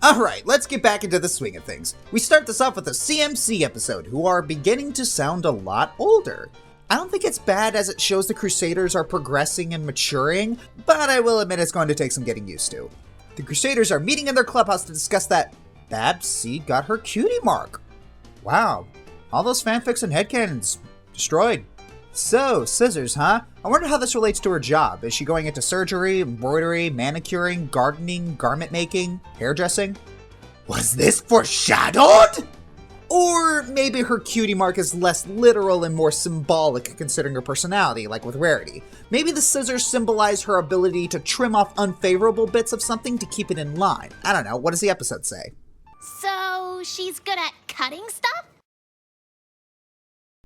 Alright, let's get back into the swing of things. We start this off with a CMC episode, who are beginning to sound a lot older. I don't think it's bad as it shows the Crusaders are progressing and maturing, but I will admit it's going to take some getting used to. The Crusaders are meeting in their clubhouse to discuss that Babs C got her cutie mark. Wow, all those fanfics and headcanons destroyed. So, scissors, huh? I wonder how this relates to her job. Is she going into surgery, embroidery, manicuring, gardening, garment making, hairdressing? Was this foreshadowed? Or maybe her cutie mark is less literal and more symbolic considering her personality, like with Rarity. Maybe the scissors symbolize her ability to trim off unfavorable bits of something to keep it in line. I don't know, what does the episode say? So, she's good at cutting stuff?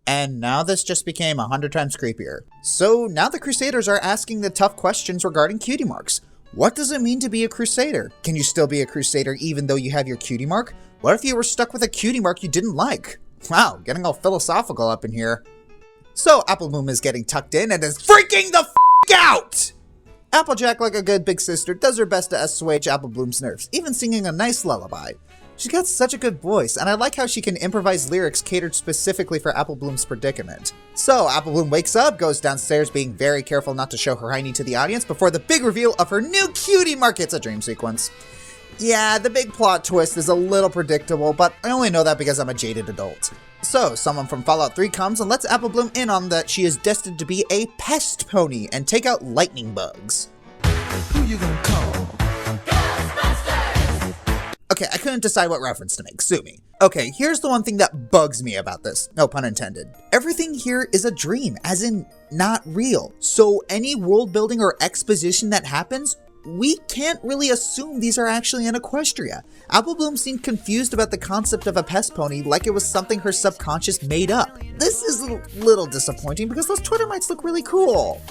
And now this just became 100 times creepier. So now the Crusaders are asking the tough questions regarding cutie marks. What does it mean to be a Crusader? Can you still be a Crusader even though you have your cutie mark? What if you were stuck with a cutie mark you didn't like? Wow, getting all philosophical up in here. So Apple Bloom is getting tucked in and is freaking the f*** out! Applejack, like a good big sister, does her best to assuage Apple Bloom's nerves, even singing a nice lullaby. She's got such a good voice, and I like how she can improvise lyrics catered specifically for Apple Bloom's predicament. So, Apple Bloom wakes up, goes downstairs being very careful not to show her hiney to the audience before the big reveal of her new cutie mark. It's a dream sequence. Yeah, the big plot twist is a little predictable, but I only know that because I'm a jaded adult. So, someone from Fallout 3 comes and lets Apple Bloom in on that she is destined to be a pest pony and take out lightning bugs. Who you gonna call? Okay, I couldn't decide what reference to make, sue me. Okay, here's the one thing that bugs me about this, no pun intended. Everything here is a dream, as in not real. So any world building or exposition that happens, we can't really assume these are actually in Equestria. Apple Bloom seemed confused about the concept of a pest pony like it was something her subconscious made up. This is a little disappointing because those Twitter mites look really cool.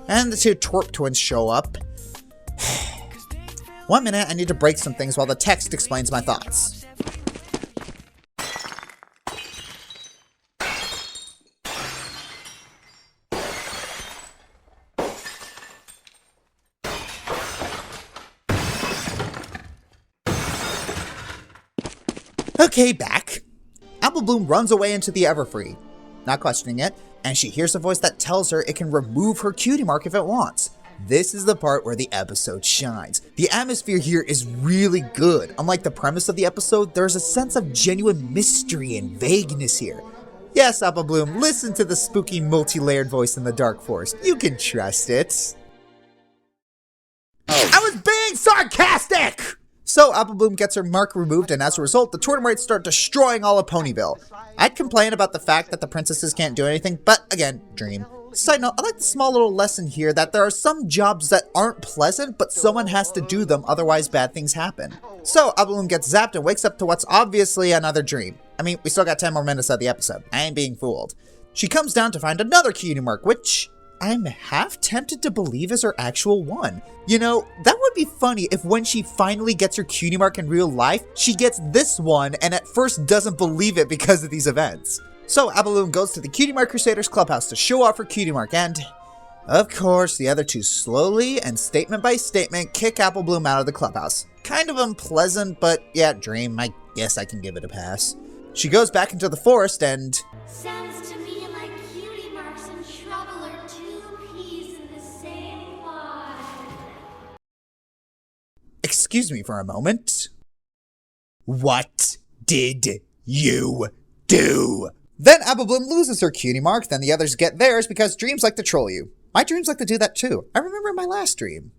And the two twerp twins show up. 1 minute, I need to break some things while the text explains my thoughts. Okay, back. Apple Bloom runs away into the Everfree, not questioning it, and she hears a voice that tells her it can remove her cutie mark if it wants. This is the part where the episode shines. The atmosphere here is really good. Unlike the premise of the episode, there's a sense of genuine mystery and vagueness here. Yes, Apple Bloom, listen to the spooky multi-layered voice in the Dark Forest. You can trust it. I was being sarcastic! So Apple Bloom gets her mark removed, and as a result, the Tortomites start destroying all of Ponyville. I'd complain about the fact that the princesses can't do anything, but again, dream. Side note, I like the small little lesson here that there are some jobs that aren't pleasant, but someone has to do them, otherwise bad things happen. So, Apple Bloom gets zapped and wakes up to what's obviously another dream. I mean, we still got 10 more minutes of the episode. I ain't being fooled. She comes down to find another cutie mark, which I'm half tempted to believe is her actual one. You know, that would be funny if when she finally gets her cutie mark in real life, she gets this one and at first doesn't believe it because of these events. So Apple Bloom goes to the Cutie Mark Crusaders clubhouse to show off her cutie mark, and of course the other two slowly and statement by statement kick Apple Bloom out of the clubhouse. Kind of unpleasant, but yeah, dream, I guess I can give it a pass. She goes back into the forest and... Sounds to me like cutie marks and trouble are two peas in the same pod. Excuse me for a moment. What did you do? Then Apple Bloom loses her cutie mark, then the others get theirs because dreams like to troll you. My dreams like to do that too. I remember my last dream.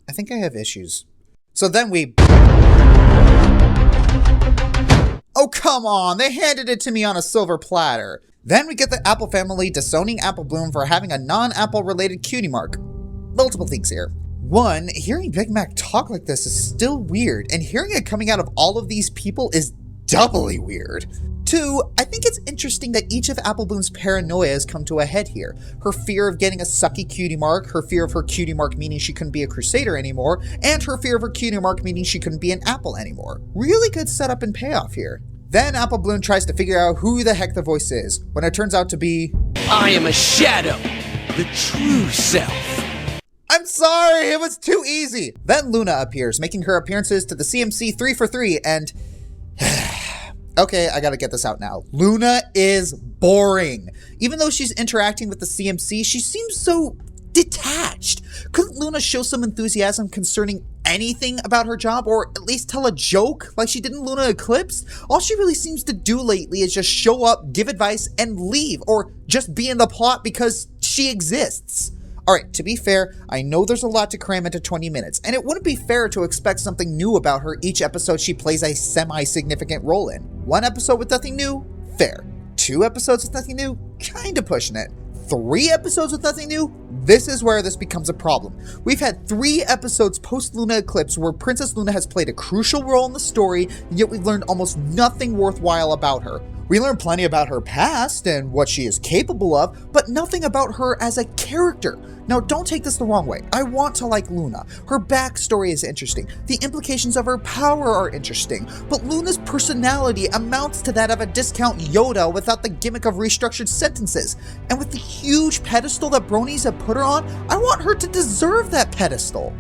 I think I have issues. So then we... Oh, come on! They handed it to me on a silver platter. Then we get the Apple family disowning Apple Bloom for having a non-Apple related cutie mark. Multiple things here. One, hearing Big Mac talk like this is still weird, and hearing it coming out of all of these people is doubly weird. Two, I think it's interesting that each of Apple Bloom's paranoia has come to a head here. Her fear of getting a sucky cutie mark, her fear of her cutie mark meaning she couldn't be a Crusader anymore, and her fear of her cutie mark meaning she couldn't be an Apple anymore. Really good setup and payoff here. Then Apple Bloom tries to figure out who the heck the voice is, when it turns out to be... I am a shadow, the true self. I'm sorry, it was too easy! Then Luna appears, making her appearances to the CMC 3 for 3, and... Okay, I gotta get this out now. Luna is boring. Even though she's interacting with the CMC, she seems so detached. Couldn't Luna show some enthusiasm concerning anything about her job, or at least tell a joke like she did in Luna Eclipse? All she really seems to do lately is just show up, give advice, and leave, or just be in the plot because she exists. Alright, to be fair, I know there's a lot to cram into 20 minutes, and it wouldn't be fair to expect something new about her each episode she plays a semi-significant role in. One episode with nothing new? Fair. 2 episodes with nothing new? Kinda pushing it. 3 episodes with nothing new? This is where this becomes a problem. We've had 3 episodes post-Luna Eclipse where Princess Luna has played a crucial role in the story, yet we've learned almost nothing worthwhile about her. We learn plenty about her past and what she is capable of, but nothing about her as a character. Now, don't take this the wrong way. I want to like Luna. Her backstory is interesting. The implications of her power are interesting. But Luna's personality amounts to that of a discount Yoda without the gimmick of restructured sentences. And with the huge pedestal that bronies have put her on, I want her to deserve that pedestal.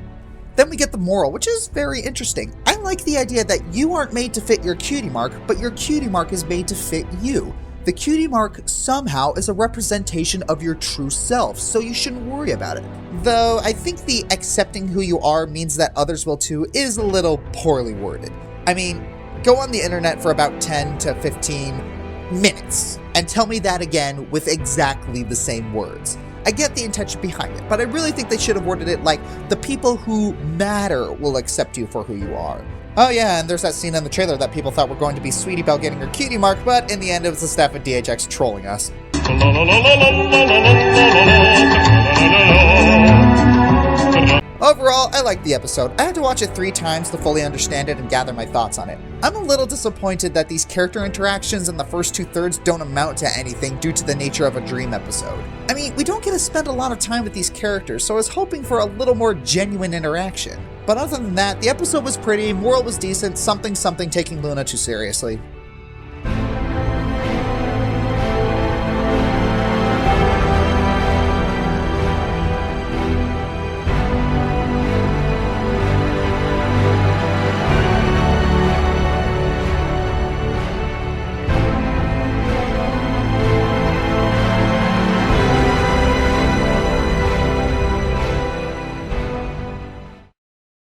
Then we get the moral, which is very interesting. I like the idea that you aren't made to fit your cutie mark, but your cutie mark is made to fit you. The cutie mark somehow is a representation of your true self, so you shouldn't worry about it. Though I think the accepting who you are means that others will too is a little poorly worded. I mean, go on the internet for about 10 to 15 minutes and tell me that again with exactly the same words. I get the intention behind it, but I really think they should have worded it like, the people who matter will accept you for who you are. Oh yeah, and there's that scene in the trailer that people thought were going to be Sweetie Belle getting her cutie mark, but in the end it was the staff at DHX trolling us. Overall, I liked the episode. I had to watch it 3 times to fully understand it and gather my thoughts on it. I'm a little disappointed that these character interactions in the first 2/3 don't amount to anything due to the nature of a dream episode. I mean, we don't get to spend a lot of time with these characters, so I was hoping for a little more genuine interaction. But other than that, the episode was pretty, moral was decent, something taking Luna too seriously.